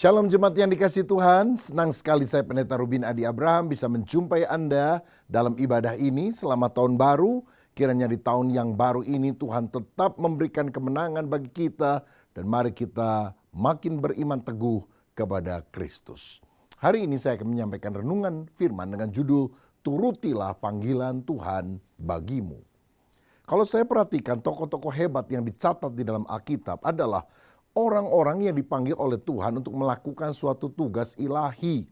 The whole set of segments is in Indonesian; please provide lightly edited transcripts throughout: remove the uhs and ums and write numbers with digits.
Shalom jemaat yang dikasihi Tuhan, senang sekali saya Pendeta Rubin Adi Abraham bisa menjumpai Anda dalam ibadah ini. Selamat tahun baru, kiranya di tahun yang baru ini Tuhan tetap memberikan kemenangan bagi kita dan mari kita makin beriman teguh kepada Kristus. Hari ini saya akan menyampaikan renungan firman dengan judul Turutilah Panggilan Tuhan Bagimu. Kalau saya perhatikan tokoh-tokoh hebat yang dicatat di dalam Alkitab adalah orang-orang yang dipanggil oleh Tuhan untuk melakukan suatu tugas ilahi.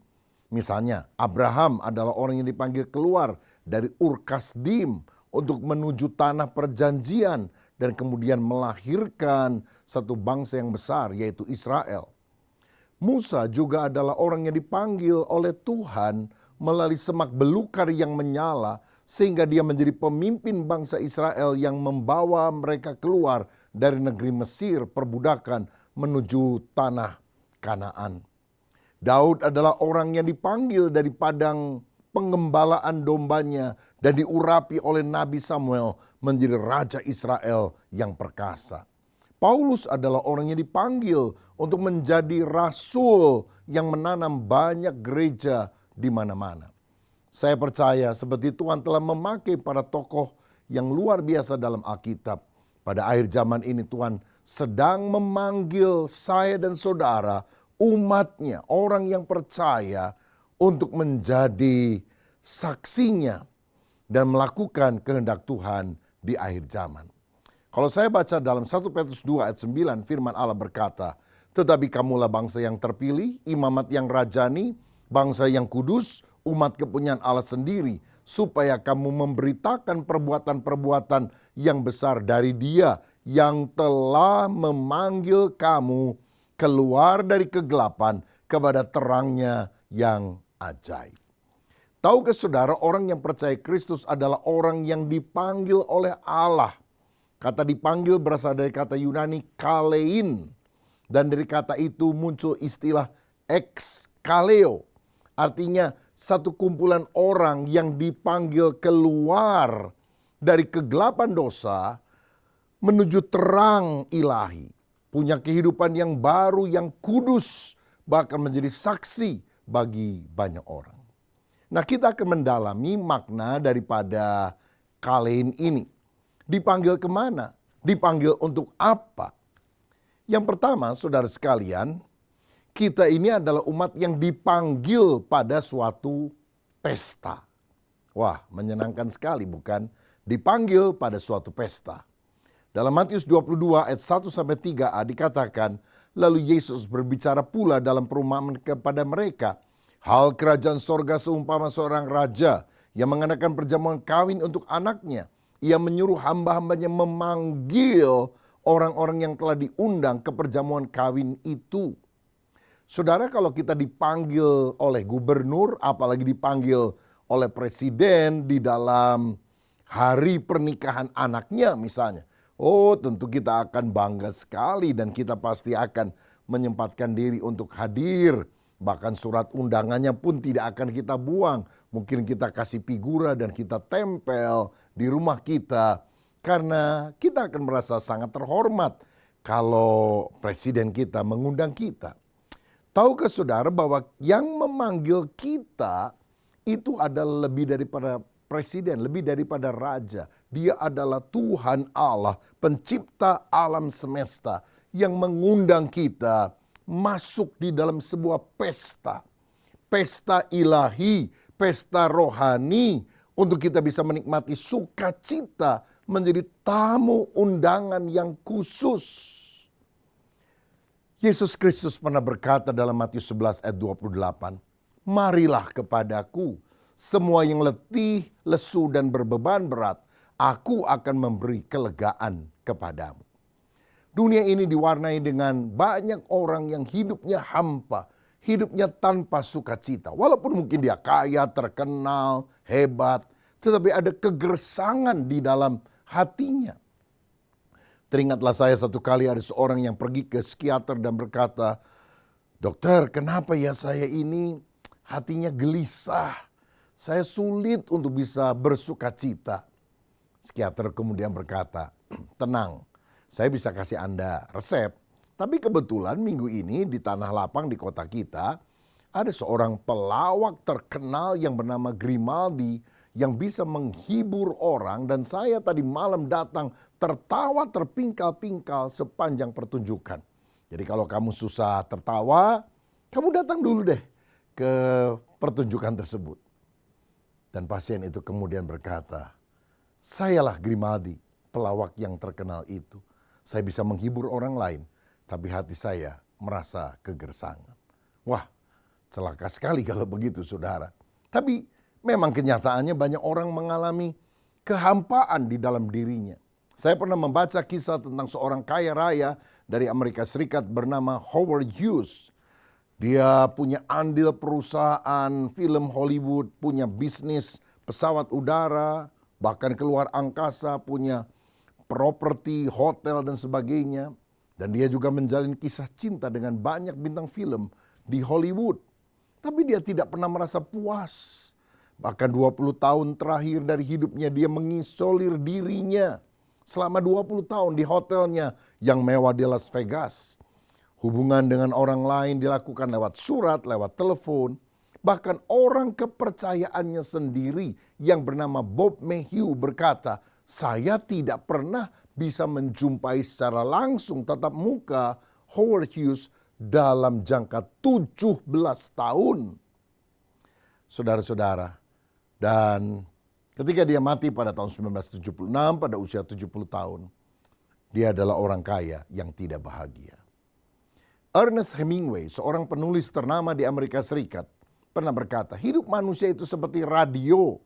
Misalnya Abraham adalah orang yang dipanggil keluar dari Ur Kasdim untuk menuju tanah perjanjian dan kemudian melahirkan satu bangsa yang besar yaitu Israel. Musa juga adalah orang yang dipanggil oleh Tuhan melalui semak belukar yang menyala sehingga dia menjadi pemimpin bangsa Israel yang membawa mereka keluar dari negeri Mesir perbudakan menuju tanah Kanaan. Daud adalah orang yang dipanggil dari padang pengembalaan dombanya dan diurapi oleh Nabi Samuel menjadi raja Israel yang perkasa. Paulus adalah orang yang dipanggil untuk menjadi rasul yang menanam banyak gereja di mana-mana. Saya percaya seperti Tuhan telah memakai para tokoh yang luar biasa dalam Alkitab. Pada akhir zaman ini Tuhan sedang memanggil saya dan saudara, umatnya, orang yang percaya untuk menjadi saksinya dan melakukan kehendak Tuhan di akhir zaman. Kalau saya baca dalam 1 Petrus 2 ayat 9 firman Allah berkata, "Tetapi kamulah bangsa yang terpilih, imamat yang rajani, bangsa yang kudus, umat kepunyaan Allah sendiri, supaya kamu memberitakan perbuatan-perbuatan yang besar dari Dia yang telah memanggil kamu keluar dari kegelapan kepada terangnya yang ajaib." Tahukah saudara, orang yang percaya Kristus adalah orang yang dipanggil oleh Allah. Kata dipanggil berasal dari kata Yunani kalein. Dan dari kata itu muncul istilah exkaleo. Artinya satu kumpulan orang yang dipanggil keluar dari kegelapan dosa menuju terang ilahi. Punya kehidupan yang baru, yang kudus, bahkan menjadi saksi bagi banyak orang. Nah, kita akan mendalami makna daripada kalein ini. Dipanggil kemana? Dipanggil untuk apa? Yang pertama, saudara sekalian, kita ini adalah umat yang dipanggil pada suatu pesta. Wah, menyenangkan sekali bukan? Dipanggil pada suatu pesta. Dalam Matius 22 ayat 1-3a dikatakan, lalu Yesus berbicara pula dalam perumpamaan kepada mereka, hal kerajaan sorga seumpama seorang raja yang mengadakan perjamuan kawin untuk anaknya. Ia menyuruh hamba-hambanya memanggil orang-orang yang telah diundang ke perjamuan kawin itu. Saudara, kalau kita dipanggil oleh gubernur, apalagi dipanggil oleh presiden di dalam hari pernikahan anaknya misalnya. Oh, tentu kita akan bangga sekali dan kita pasti akan menyempatkan diri untuk hadir. Bahkan surat undangannya pun tidak akan kita buang. Mungkin kita kasih figura dan kita tempel di rumah kita. Karena kita akan merasa sangat terhormat kalau presiden kita mengundang kita. Tahukah saudara bahwa yang memanggil kita itu adalah lebih daripada presiden, lebih daripada raja. Dia adalah Tuhan Allah, pencipta alam semesta yang mengundang kita masuk di dalam sebuah pesta. Pesta ilahi, pesta rohani untuk kita bisa menikmati sukacita menjadi tamu undangan yang khusus. Yesus Kristus pernah berkata dalam Matius 11 ayat 28, marilah kepadaku semua yang letih, lesu dan berbeban berat, aku akan memberi kelegaan kepadamu. Dunia ini diwarnai dengan banyak orang yang hidupnya hampa, hidupnya tanpa sukacita. Walaupun mungkin dia kaya, terkenal, hebat, tetapi ada kegersangan di dalam hatinya. Teringatlah saya satu kali ada seorang yang pergi ke psikiater dan berkata, dokter, kenapa ya saya ini hatinya gelisah, saya sulit untuk bisa bersukacita. Psikiater kemudian berkata, tenang, saya bisa kasih Anda resep, Tapi kebetulan minggu ini di Tanah Lapang di kota kita, ada seorang pelawak terkenal yang bernama Grimaldi yang bisa menghibur orang, dan saya tadi malam datang tertawa terpingkal-pingkal sepanjang pertunjukan. Jadi kalau kamu susah tertawa, kamu datang dulu deh ke pertunjukan tersebut. Dan pasien itu kemudian berkata, "Sayalah Grimaldi, pelawak yang terkenal itu. Saya bisa menghibur orang lain, tapi hati saya merasa kegersangan." Wah, celaka sekali kalau begitu, saudara. Tapi memang kenyataannya banyak orang mengalami kehampaan di dalam dirinya. Saya pernah membaca kisah tentang seorang kaya raya dari Amerika Serikat bernama Howard Hughes. Dia punya andil perusahaan film Hollywood, punya bisnis pesawat udara, bahkan keluar angkasa, punya properti, hotel dan sebagainya. Dan dia juga menjalin kisah cinta dengan banyak bintang film di Hollywood. Tapi dia tidak pernah merasa puas. Bahkan 20 tahun terakhir dari hidupnya dia mengisolir dirinya selama 20 tahun di hotelnya yang mewah di Las Vegas. Hubungan dengan orang lain dilakukan lewat surat, lewat telepon. Bahkan orang kepercayaannya sendiri yang bernama Bob Mayhew berkata, "Saya tidak pernah bisa menjumpai secara langsung tatap muka Howard Hughes dalam jangka 17 tahun. Saudara-saudara, dan ketika dia mati pada tahun 1976 pada usia 70 tahun, dia adalah orang kaya yang tidak bahagia. Ernest Hemingway, seorang penulis ternama di Amerika Serikat, pernah berkata, hidup manusia itu seperti radio.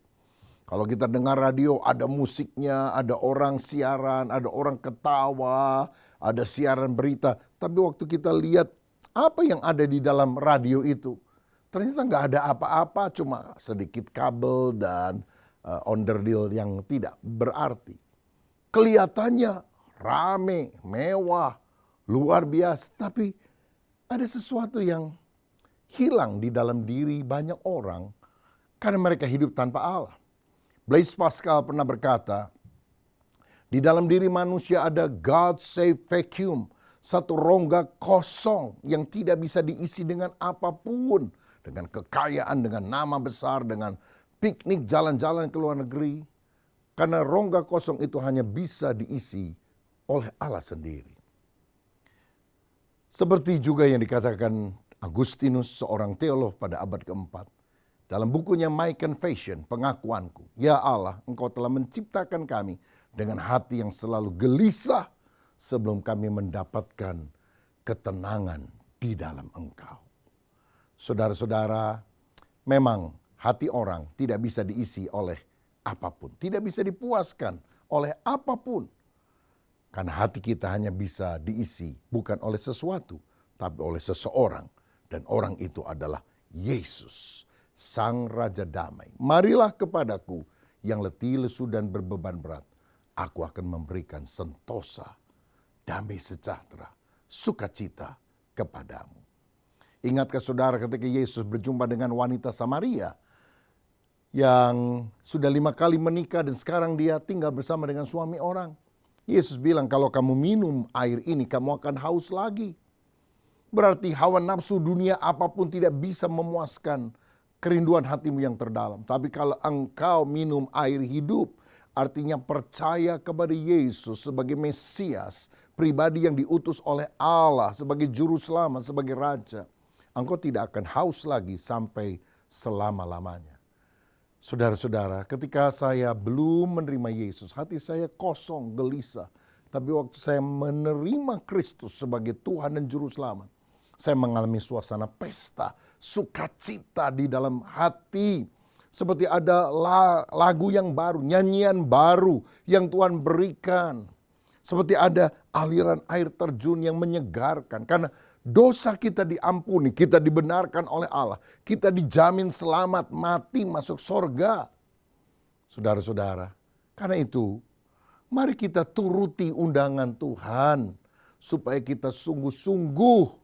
Kalau kita dengar radio, ada musiknya, ada orang siaran, ada orang ketawa, ada siaran berita. Tapi waktu kita lihat apa yang ada di dalam radio itu, ternyata nggak ada apa-apa, cuma sedikit kabel dan onderdil yang tidak berarti. Kelihatannya rame, mewah, luar biasa, tapi ada sesuatu yang hilang di dalam diri banyak orang karena mereka hidup tanpa Allah. Blaise Pascal pernah berkata, di dalam diri manusia ada God-shaped vacuum, satu rongga kosong yang tidak bisa diisi dengan apapun, dengan kekayaan, dengan nama besar, dengan piknik jalan-jalan ke luar negeri. Karena rongga kosong itu hanya bisa diisi oleh Allah sendiri. Seperti juga yang dikatakan Agustinus, seorang teolog pada abad keempat. Dalam bukunya My Confession, pengakuanku, ya Allah, Engkau telah menciptakan kami dengan hati yang selalu gelisah sebelum kami mendapatkan ketenangan di dalam Engkau. Saudara-saudara, memang hati orang tidak bisa diisi oleh apapun. Tidak bisa dipuaskan oleh apapun. Karena hati kita hanya bisa diisi bukan oleh sesuatu, tapi oleh seseorang. Dan orang itu adalah Yesus, Sang Raja Damai. Marilah kepadaku yang letih, lesu, dan berbeban berat. Aku akan memberikan sentosa, damai sejahtera, sukacita kepadamu. Ingatkah saudara ketika Yesus berjumpa dengan wanita Samaria yang sudah 5 kali menikah dan sekarang dia tinggal bersama dengan suami orang. Yesus bilang, kalau kamu minum air ini, kamu akan haus lagi. Berarti hawa nafsu dunia apapun tidak bisa memuaskan kerinduan hatimu yang terdalam. Tapi kalau engkau minum air hidup, artinya percaya kepada Yesus sebagai Mesias, pribadi yang diutus oleh Allah sebagai juru selamat, sebagai Raja, engkau tidak akan haus lagi sampai selama-lamanya. Saudara-saudara, ketika saya belum menerima Yesus, hati saya kosong, gelisah. Tapi waktu saya menerima Kristus sebagai Tuhan dan Juru Selamat, saya mengalami suasana pesta, sukacita di dalam hati. Seperti ada lagu yang baru, nyanyian baru yang Tuhan berikan. Seperti ada aliran air terjun yang menyegarkan. Karena dosa kita diampuni, kita dibenarkan oleh Allah. Kita dijamin selamat, mati, masuk sorga. Saudara-saudara, karena itu mari kita turuti undangan Tuhan. Supaya kita sungguh-sungguh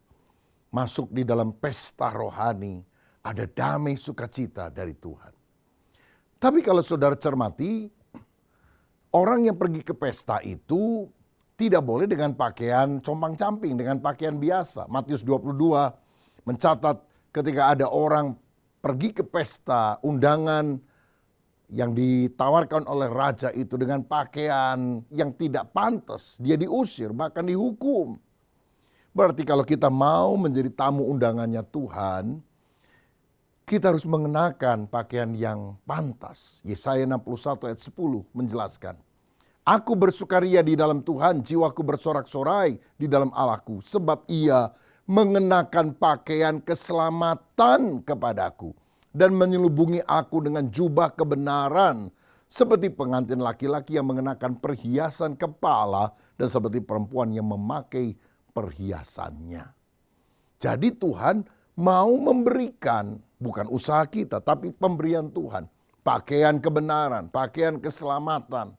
masuk di dalam pesta rohani. Ada damai sukacita dari Tuhan. Tapi kalau saudara cermati, orang yang pergi ke pesta itu Tidak boleh dengan pakaian compang-camping, dengan pakaian biasa. Matius 22 mencatat ketika ada orang pergi ke pesta, undangan yang ditawarkan oleh raja itu dengan pakaian yang tidak pantas, dia diusir, bahkan dihukum. Berarti kalau kita mau menjadi tamu undangannya Tuhan, kita harus mengenakan pakaian yang pantas. Yesaya 61 ayat 10 menjelaskan. Aku bersukaria di dalam Tuhan, jiwaku bersorak-sorai di dalam Allahku. Sebab ia mengenakan pakaian keselamatan kepadaku. Dan menyelubungi aku dengan jubah kebenaran. Seperti pengantin laki-laki yang mengenakan perhiasan kepala. Dan seperti perempuan yang memakai perhiasannya. Jadi Tuhan mau memberikan, bukan usaha kita, tapi pemberian Tuhan. Pakaian kebenaran, pakaian keselamatan.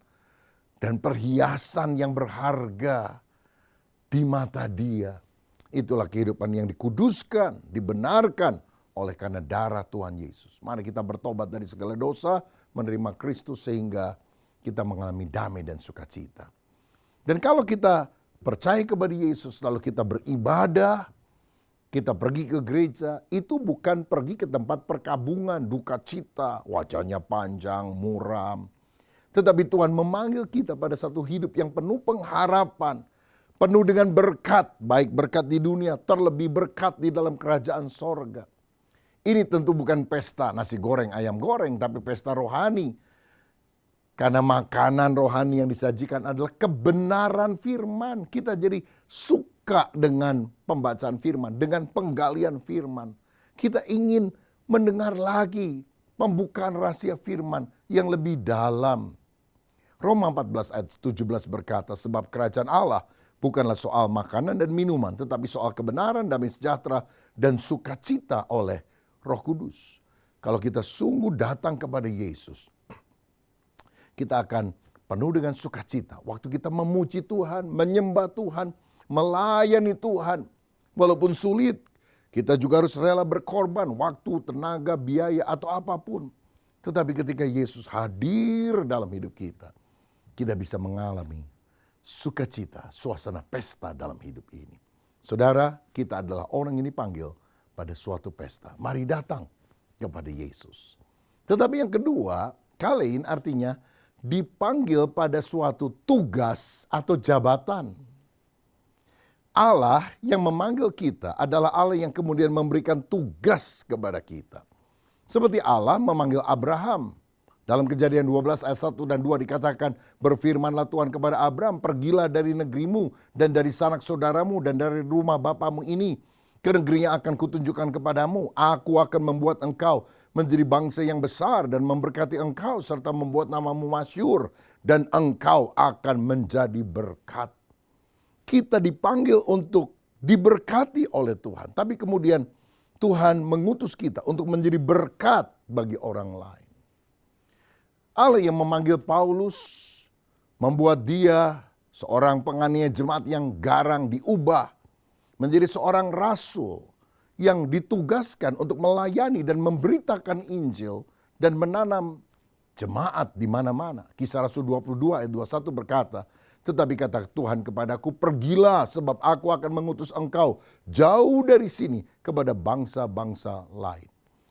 Dan perhiasan yang berharga di mata Dia. Itulah kehidupan yang dikuduskan, dibenarkan oleh karena darah Tuhan Yesus. Mari kita bertobat dari segala dosa, menerima Kristus sehingga kita mengalami damai dan sukacita. Dan kalau kita percaya kepada Yesus, lalu kita beribadah, kita pergi ke gereja, itu bukan pergi ke tempat perkabungan, duka cita, wajahnya panjang, muram. Tetapi Tuhan memanggil kita pada satu hidup yang penuh pengharapan, penuh dengan berkat, baik berkat di dunia, terlebih berkat di dalam kerajaan sorga. Ini tentu bukan pesta nasi goreng, ayam goreng, tapi pesta rohani. Karena makanan rohani yang disajikan adalah kebenaran firman. Kita jadi suka dengan pembacaan firman, dengan penggalian firman. Kita ingin mendengar lagi pembukaan rahasia firman yang lebih dalam. Roma 14 ayat 17 berkata, sebab kerajaan Allah bukanlah soal makanan dan minuman, tetapi soal kebenaran, damai sejahtera, dan sukacita oleh Roh Kudus. Kalau kita sungguh datang kepada Yesus, kita akan penuh dengan sukacita. Waktu kita memuji Tuhan, menyembah Tuhan, melayani Tuhan. Walaupun sulit, kita juga harus rela berkorban waktu, tenaga, biaya, atau apapun. Tetapi ketika Yesus hadir dalam hidup kita, kita bisa mengalami sukacita, suasana pesta dalam hidup ini. Saudara, kita adalah orang yang dipanggil pada suatu pesta. Mari datang kepada Yesus. Tetapi yang kedua, kalein artinya dipanggil pada suatu tugas atau jabatan. Allah yang memanggil kita adalah Allah yang kemudian memberikan tugas kepada kita. Seperti Allah memanggil Abraham. Dalam Kejadian 12 ayat 1 dan 2 dikatakan, berfirmanlah Tuhan kepada Abraham, pergilah dari negerimu dan dari sanak saudaramu dan dari rumah bapamu ini ke negeri yang akan kutunjukkan kepadamu. Aku akan membuat engkau menjadi bangsa yang besar dan memberkati engkau serta membuat namamu masyhur dan engkau akan menjadi berkat. Kita dipanggil untuk diberkati oleh Tuhan, tapi kemudian Tuhan mengutus kita untuk menjadi berkat bagi orang lain. Allah yang memanggil Paulus, membuat dia seorang penganiaya jemaat yang garang diubah menjadi seorang rasul yang ditugaskan untuk melayani dan memberitakan Injil dan menanam jemaat di mana-mana. Kisah Rasul 22 ayat 21 berkata, tetapi kata Tuhan kepadaku, pergilah sebab aku akan mengutus engkau jauh dari sini kepada bangsa-bangsa lain.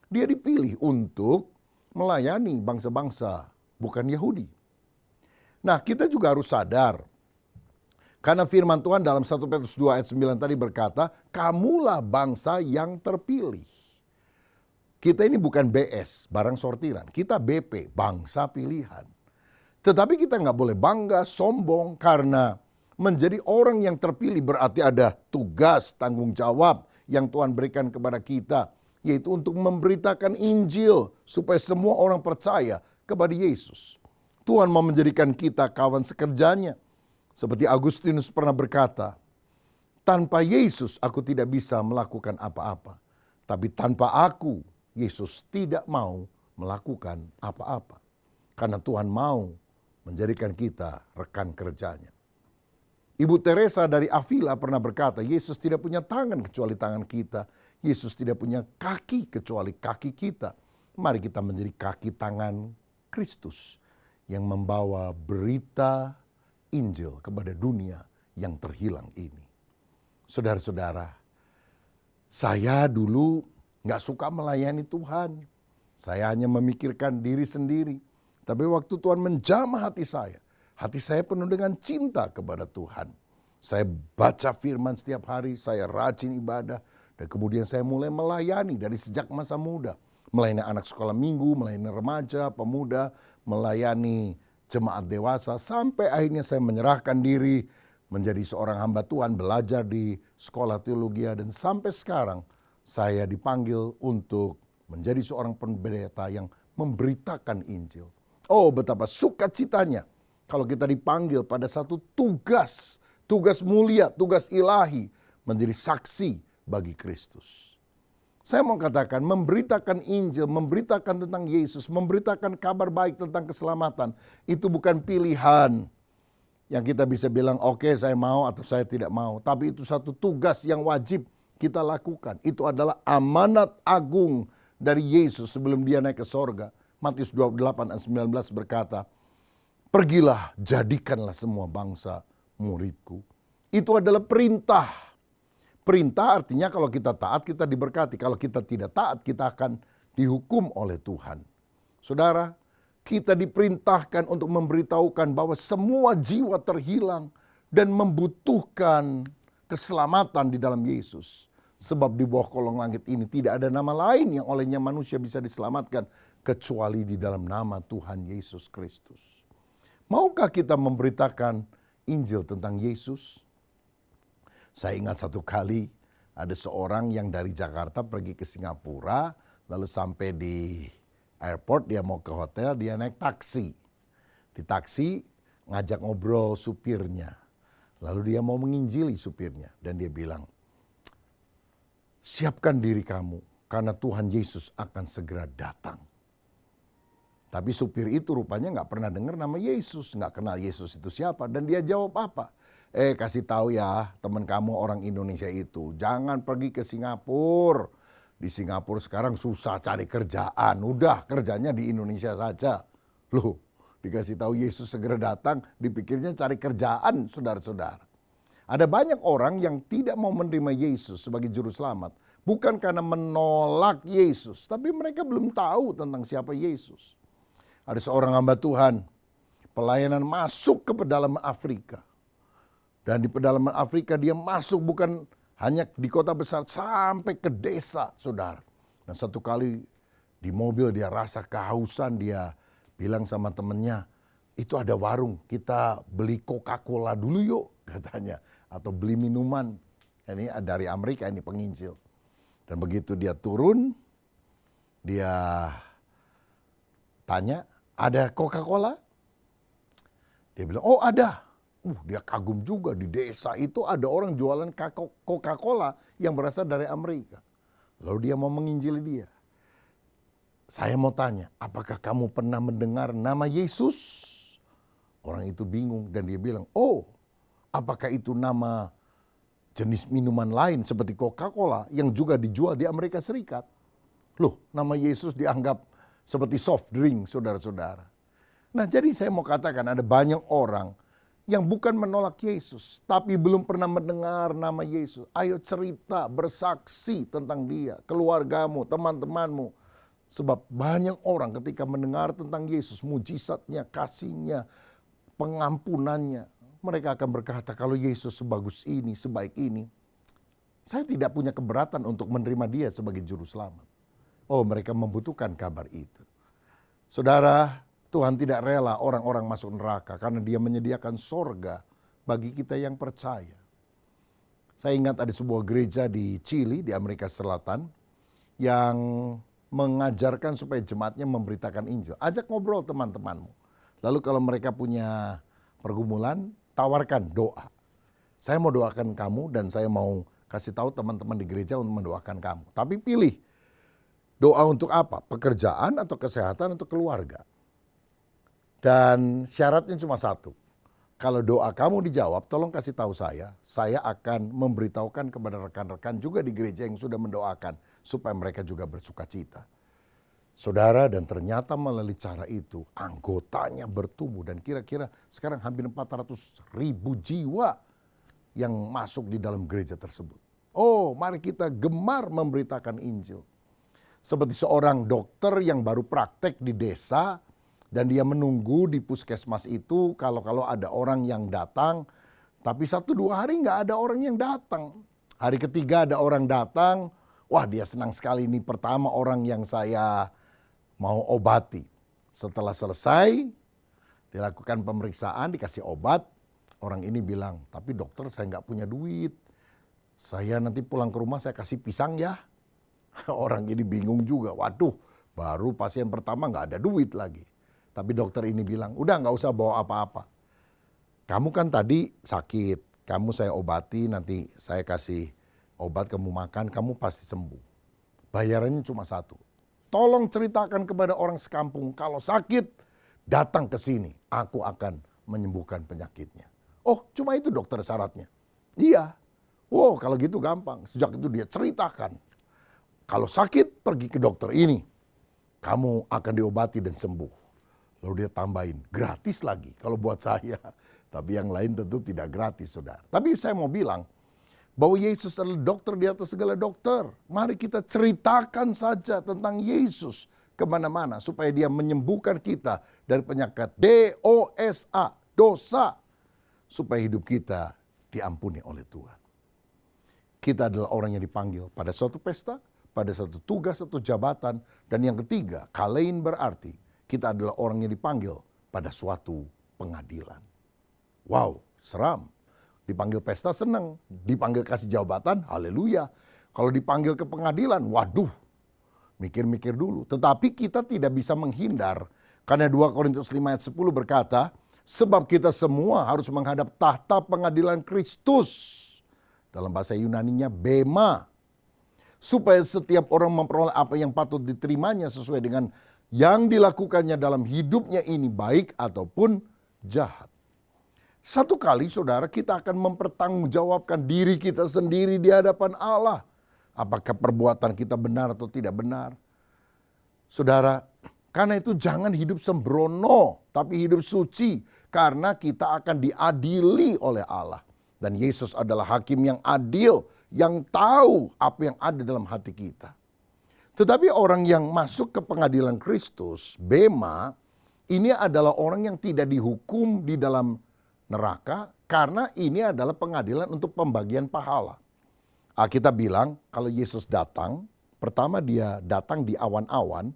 Dia dipilih untuk melayani bangsa-bangsa, bukan Yahudi. Nah, kita juga harus sadar, karena firman Tuhan dalam 1 Petrus 2 ayat 9 tadi berkata, kamulah bangsa yang terpilih. Kita ini bukan BS, barang sortiran. Kita BP, bangsa pilihan. Tetapi kita nggak boleh bangga, sombong, karena menjadi orang yang terpilih berarti ada tugas, tanggung jawab yang Tuhan berikan kepada kita. Yaitu untuk memberitakan Injil supaya semua orang percaya kepada Yesus. Tuhan mau menjadikan kita kawan sekerjanya. Seperti Agustinus pernah berkata, tanpa Yesus aku tidak bisa melakukan apa-apa. Tapi tanpa aku, Yesus tidak mau melakukan apa-apa. Karena Tuhan mau menjadikan kita rekan kerjanya. Ibu Teresa dari Avila pernah berkata, Yesus tidak punya tangan kecuali tangan kita. Yesus tidak punya kaki kecuali kaki kita. Mari kita menjadi kaki tangan Kristus yang membawa berita Injil kepada dunia yang terhilang ini. Saudara-saudara, saya dulu gak suka melayani Tuhan. Saya hanya memikirkan diri sendiri. Tapi waktu Tuhan menjamah hati saya penuh dengan cinta kepada Tuhan. Saya baca firman setiap hari, saya rajin ibadah. Dan kemudian saya mulai melayani dari sejak masa muda. Melayani anak sekolah minggu, melayani remaja, pemuda, melayani jemaat dewasa. Sampai akhirnya saya menyerahkan diri menjadi seorang hamba Tuhan, belajar di sekolah teologi. Dan sampai sekarang saya dipanggil untuk menjadi seorang pendeta yang memberitakan Injil. Oh, betapa sukacitanya kalau kita dipanggil pada satu tugas mulia, tugas ilahi, menjadi saksi bagi Kristus. Saya mau katakan, memberitakan Injil, memberitakan tentang Yesus, memberitakan kabar baik tentang keselamatan, itu bukan pilihan yang kita bisa bilang, oke, saya mau atau saya tidak mau. Tapi itu satu tugas yang wajib kita lakukan. Itu adalah amanat agung dari Yesus sebelum dia naik ke sorga. Matius 28 ayat 19 berkata, pergilah, jadikanlah semua bangsa muridku. Itu adalah perintah. Perintah artinya kalau kita taat, kita diberkati. Kalau kita tidak taat, kita akan dihukum oleh Tuhan. Saudara, kita diperintahkan untuk memberitahukan bahwa semua jiwa terhilang dan membutuhkan keselamatan di dalam Yesus. Sebab di bawah kolong langit ini tidak ada nama lain yang olehnya manusia bisa diselamatkan kecuali di dalam nama Tuhan Yesus Kristus. Maukah kita memberitakan Injil tentang Yesus? Saya ingat satu kali ada seorang yang dari Jakarta pergi ke Singapura, lalu sampai di airport dia mau ke hotel, dia naik taksi. Di taksi ngajak ngobrol supirnya. Lalu dia mau menginjili supirnya dan dia bilang, siapkan diri kamu karena Tuhan Yesus akan segera datang. Tapi supir itu rupanya gak pernah dengar nama Yesus, gak kenal Yesus itu siapa. Dan dia jawab apa? Kasih tahu ya teman kamu orang Indonesia itu, jangan pergi ke Singapura. Di Singapura sekarang susah cari kerjaan, udah kerjanya di Indonesia saja. Loh, dikasih tahu Yesus segera datang, dipikirnya cari kerjaan, saudara-saudara. Ada banyak orang yang tidak mau menerima Yesus sebagai juru selamat. Bukan karena menolak Yesus, tapi mereka belum tahu tentang siapa Yesus. Ada seorang hamba Tuhan, pelayanan masuk ke pedalaman Afrika. Dan di pedalaman Afrika dia masuk bukan hanya di kota besar sampai ke desa, saudara. Dan satu kali di mobil dia rasa kehausan, dia bilang sama temennya, itu ada warung, kita beli Coca-Cola dulu yuk, katanya. Atau beli minuman. Ini dari Amerika, ini penginjil. Dan begitu dia turun, dia tanya, ada Coca-Cola? Dia bilang, oh ada. Dia kagum juga, di desa itu ada orang jualan Coca-Cola yang berasal dari Amerika. Lalu dia mau menginjili dia. Saya mau tanya, apakah kamu pernah mendengar nama Yesus? Orang itu bingung dan dia bilang, oh, apakah itu nama jenis minuman lain seperti Coca-Cola yang juga dijual di Amerika Serikat? Loh, nama Yesus dianggap seperti soft drink, saudara-saudara. Nah, jadi saya mau katakan ada banyak orang yang bukan menolak Yesus, tapi belum pernah mendengar nama Yesus. Ayo cerita, bersaksi tentang dia, keluargamu, teman-temanmu. Sebab banyak orang ketika mendengar tentang Yesus, mujizatnya, kasihnya, pengampunannya, mereka akan berkata, kalau Yesus sebagus ini, sebaik ini, saya tidak punya keberatan untuk menerima dia sebagai juru selamat. Oh, mereka membutuhkan kabar itu. Saudara, Tuhan tidak rela orang-orang masuk neraka karena dia menyediakan sorga bagi kita yang percaya. Saya ingat ada sebuah gereja di Chili, di Amerika Selatan, yang mengajarkan supaya jemaatnya memberitakan Injil. Ajak ngobrol teman-temanmu. Lalu kalau mereka punya pergumulan, tawarkan doa. Saya mau doakan kamu dan saya mau kasih tahu teman-teman di gereja untuk mendoakan kamu. Tapi pilih, doa untuk apa? Pekerjaan atau kesehatan atau keluarga? Dan syaratnya cuma satu. Kalau doa kamu dijawab, tolong kasih tahu saya akan memberitahukan kepada rekan-rekan juga di gereja yang sudah mendoakan supaya mereka juga bersuka cita. Saudara, dan ternyata melalui cara itu anggotanya bertumbuh dan kira-kira sekarang hampir 400.000 jiwa yang masuk di dalam gereja tersebut. Oh, mari kita gemar memberitakan Injil. Seperti seorang dokter yang baru praktek di desa dan dia menunggu di puskesmas itu kalau ada orang yang datang, tapi 1-2 hari nggak ada orang yang datang. Hari ketiga ada orang datang, wah dia senang sekali, ini pertama orang yang saya mau obati. Setelah selesai, dilakukan pemeriksaan, dikasih obat, orang ini bilang, tapi dokter saya nggak punya duit. Saya nanti pulang ke rumah saya kasih pisang ya. Orang ini bingung juga, waduh baru pasien pertama nggak ada duit lagi. Tapi dokter ini bilang, udah nggak usah bawa apa-apa. Kamu kan tadi sakit, kamu saya obati, nanti saya kasih obat kamu makan, kamu pasti sembuh. Bayarannya cuma 1. Tolong ceritakan kepada orang sekampung, kalau sakit datang ke sini, aku akan menyembuhkan penyakitnya. Oh, cuma itu dokter syaratnya? Iya. Wow, kalau gitu gampang. Sejak itu dia ceritakan, kalau sakit pergi ke dokter ini, kamu akan diobati dan sembuh. Lalu dia tambahin, gratis lagi kalau buat saya. Tapi yang lain tentu tidak gratis, saudara. Tapi saya mau bilang bahwa Yesus adalah dokter di atas segala dokter. Mari kita ceritakan saja tentang Yesus kemana-mana supaya dia menyembuhkan kita dari penyakit DOSA, dosa. Supaya hidup kita diampuni oleh Tuhan. Kita adalah orang yang dipanggil pada suatu pesta, pada satu tugas, satu jabatan. Dan yang ketiga, kalein berarti kita adalah orang yang dipanggil pada suatu pengadilan. Wow, seram. Dipanggil pesta senang, dipanggil kasih jabatan, haleluya. Kalau dipanggil ke pengadilan, waduh, mikir-mikir dulu. Tetapi kita tidak bisa menghindar, karena 2 Korintus 5 ayat 10 berkata, sebab kita semua harus menghadap tahta pengadilan Kristus. Dalam bahasa Yunaninya bema. Supaya setiap orang memperoleh apa yang patut diterimanya sesuai dengan yang dilakukannya dalam hidupnya ini, baik ataupun jahat. Satu kali saudara, kita akan mempertanggungjawabkan diri kita sendiri di hadapan Allah. Apakah perbuatan kita benar atau tidak benar. Saudara, karena itu jangan hidup sembrono, tapi hidup suci. Karena kita akan diadili oleh Allah. Dan Yesus adalah hakim yang adil, yang tahu apa yang ada dalam hati kita. Tetapi orang yang masuk ke pengadilan Kristus, bema, ini adalah orang yang tidak dihukum di dalam neraka, karena ini adalah pengadilan untuk pembagian pahala. Kita bilang kalau Yesus datang, pertama dia datang di awan-awan,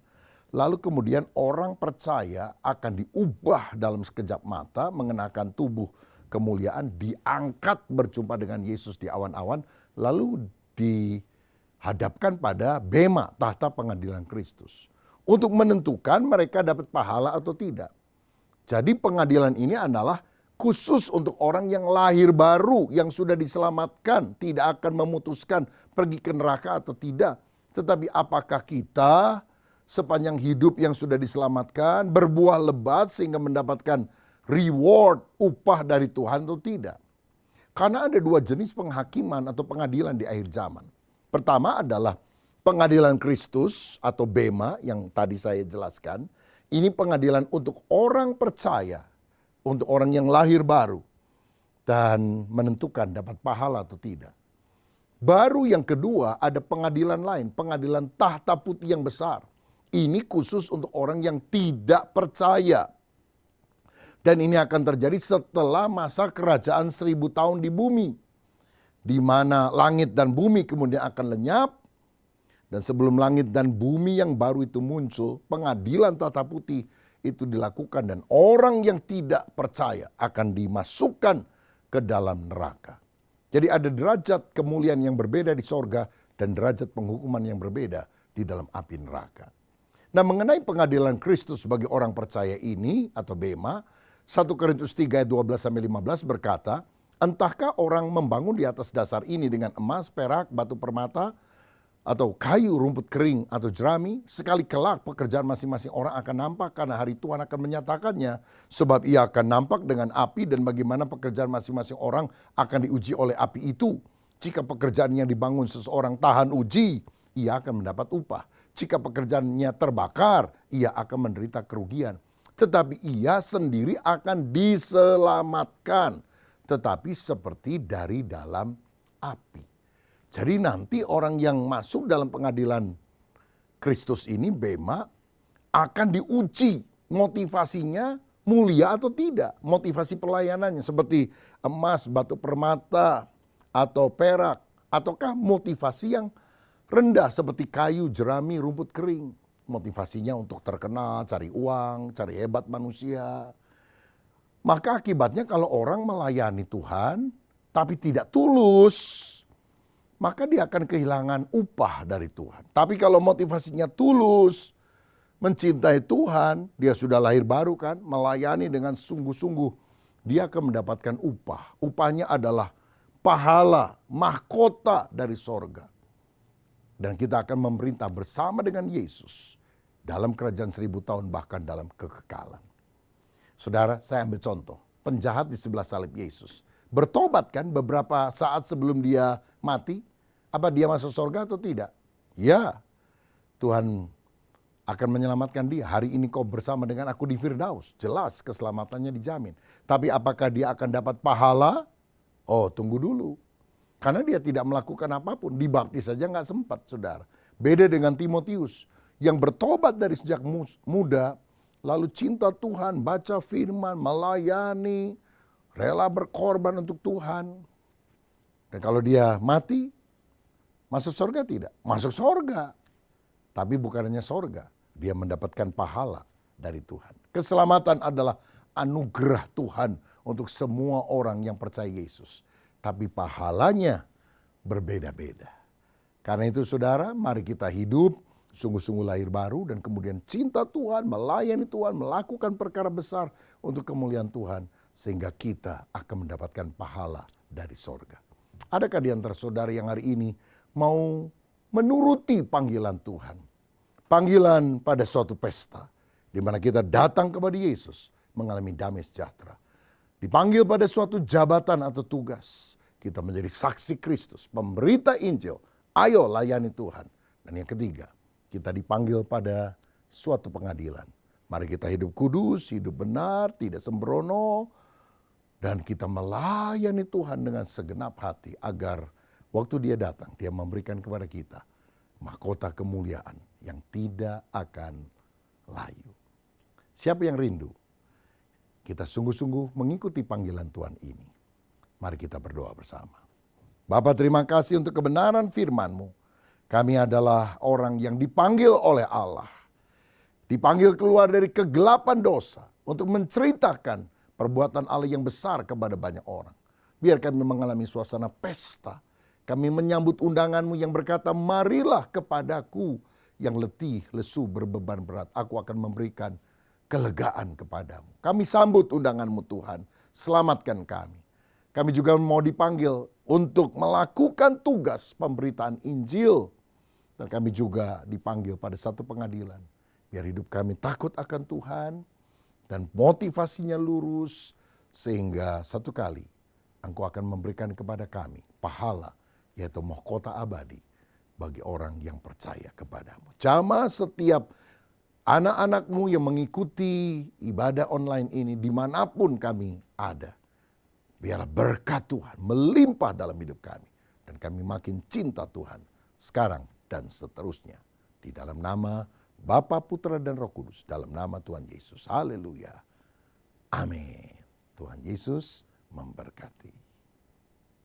lalu kemudian orang percaya akan diubah dalam sekejap mata, mengenakan tubuh kemuliaan, diangkat berjumpa dengan Yesus di awan-awan, lalu dihadapkan pada bema, tahta pengadilan Kristus. Untuk menentukan mereka dapat pahala atau tidak. Jadi pengadilan ini adalah khusus untuk orang yang lahir baru, yang sudah diselamatkan, tidak akan memutuskan pergi ke neraka atau tidak. Tetapi apakah kita sepanjang hidup yang sudah diselamatkan, berbuah lebat sehingga mendapatkan reward, upah dari Tuhan atau tidak? Karena ada 2 jenis penghakiman atau pengadilan di akhir zaman. Pertama adalah pengadilan Kristus atau bema yang tadi saya jelaskan. Ini pengadilan untuk orang percaya, untuk orang yang lahir baru dan menentukan dapat pahala atau tidak. Baru yang kedua ada pengadilan lain, pengadilan tahta putih yang besar. Ini khusus untuk orang yang tidak percaya. Dan ini akan terjadi setelah masa kerajaan 1000 tahun di bumi. Di mana langit dan bumi kemudian akan lenyap. Dan sebelum langit dan bumi yang baru itu muncul, pengadilan tahta putih itu dilakukan. Dan orang yang tidak percaya akan dimasukkan ke dalam neraka. Jadi ada derajat kemuliaan yang berbeda di sorga dan derajat penghukuman yang berbeda di dalam api neraka. Nah, mengenai pengadilan Kristus bagi orang percaya ini atau bema, 1 Korintus 3 ayat 12-15 berkata, entahkah orang membangun di atas dasar ini dengan emas, perak, batu permata, atau kayu, rumput kering, atau jerami, sekali kelak pekerjaan masing-masing orang akan nampak karena hari Tuhan akan menyatakannya. Sebab ia akan nampak dengan api dan bagaimana pekerjaan masing-masing orang akan diuji oleh api itu. Jika pekerjaan yang dibangun seseorang tahan uji, ia akan mendapat upah. Jika pekerjaannya terbakar, ia akan menderita kerugian. Tetapi ia sendiri akan diselamatkan. tetapi seperti dari dalam api. Jadi nanti orang yang masuk dalam pengadilan Kristus ini, bema, akan diuji motivasinya mulia atau tidak. Motivasi pelayanannya seperti emas, batu permata, atau perak. Ataukah motivasi yang rendah seperti kayu, jerami, rumput kering. Motivasinya untuk terkenal, cari uang, cari hebat manusia. Maka akibatnya kalau orang melayani Tuhan tapi tidak tulus, maka dia akan kehilangan upah dari Tuhan. Tapi kalau motivasinya tulus, mencintai Tuhan, dia sudah lahir baru kan, melayani dengan sungguh-sungguh, dia akan mendapatkan upah. Upahnya adalah pahala, mahkota dari sorga. Dan kita akan memerintah bersama dengan Yesus dalam kerajaan 1000 tahun, bahkan dalam kekekalan. Saudara, saya ambil contoh. Penjahat di sebelah salib Yesus bertobat kan beberapa saat sebelum dia mati. Apa dia masuk surga atau tidak? Ya, Tuhan akan menyelamatkan dia. Hari ini kau bersama dengan aku di Firdaus. Jelas keselamatannya dijamin. Tapi apakah dia akan dapat pahala? Oh, tunggu dulu. Karena dia tidak melakukan apapun. Dibaptis saja nggak sempat, saudara. Beda dengan Timotius yang bertobat dari sejak muda. Lalu cinta Tuhan, baca firman, melayani, rela berkorban untuk Tuhan. Dan kalau dia mati, masuk surga tidak? Masuk surga. Tapi bukan hanya surga, dia mendapatkan pahala dari Tuhan. Keselamatan adalah anugerah Tuhan untuk semua orang yang percaya Yesus. Tapi pahalanya berbeda-beda. Karena itu saudara, mari kita hidup sungguh-sungguh lahir baru dan kemudian cinta Tuhan, melayani Tuhan, melakukan perkara besar untuk kemuliaan Tuhan. Sehingga kita akan mendapatkan pahala dari sorga. Adakah di antara saudara yang hari ini mau menuruti panggilan Tuhan? Panggilan pada suatu pesta, di mana kita datang kepada Yesus mengalami damai sejahtera. Dipanggil pada suatu jabatan atau tugas, kita menjadi saksi Kristus, pemberita Injil. Ayo layani Tuhan. Dan yang ketiga, kita dipanggil pada suatu pengadilan. Mari kita hidup kudus, hidup benar, tidak sembrono. Dan kita melayani Tuhan dengan segenap hati agar waktu dia datang, dia memberikan kepada kita mahkota kemuliaan yang tidak akan layu. Siapa yang rindu? Kita sungguh-sungguh mengikuti panggilan Tuhan ini. Mari kita berdoa bersama. Bapa, terima kasih untuk kebenaran firman-Mu. Kami adalah orang yang dipanggil oleh Allah. Dipanggil keluar dari kegelapan dosa untuk menceritakan perbuatan Allah yang besar kepada banyak orang. Biar kami mengalami suasana pesta. Kami menyambut undangan-Mu yang berkata, marilah kepadaku yang letih, lesu, berbeban berat. Aku akan memberikan kelegaan kepadamu. Kami sambut undangan-Mu Tuhan. Selamatkan kami. Kami juga mau dipanggil untuk melakukan tugas pemberitaan Injil. Dan kami juga dipanggil pada satu pengadilan. Biar hidup kami takut akan Tuhan. Dan motivasinya lurus. Sehingga satu kali Engkau akan memberikan kepada kami pahala. Yaitu mahkota abadi bagi orang yang percaya kepadamu. Jamah setiap anak-anak-Mu yang mengikuti ibadah online ini dimanapun kami ada. Biarlah berkat Tuhan melimpah dalam hidup kami. Dan kami makin cinta Tuhan sekarang dan seterusnya. Di dalam nama Bapa, Putra, dan Roh Kudus. Dalam nama Tuhan Yesus. Haleluya. Amin. Tuhan Yesus memberkati.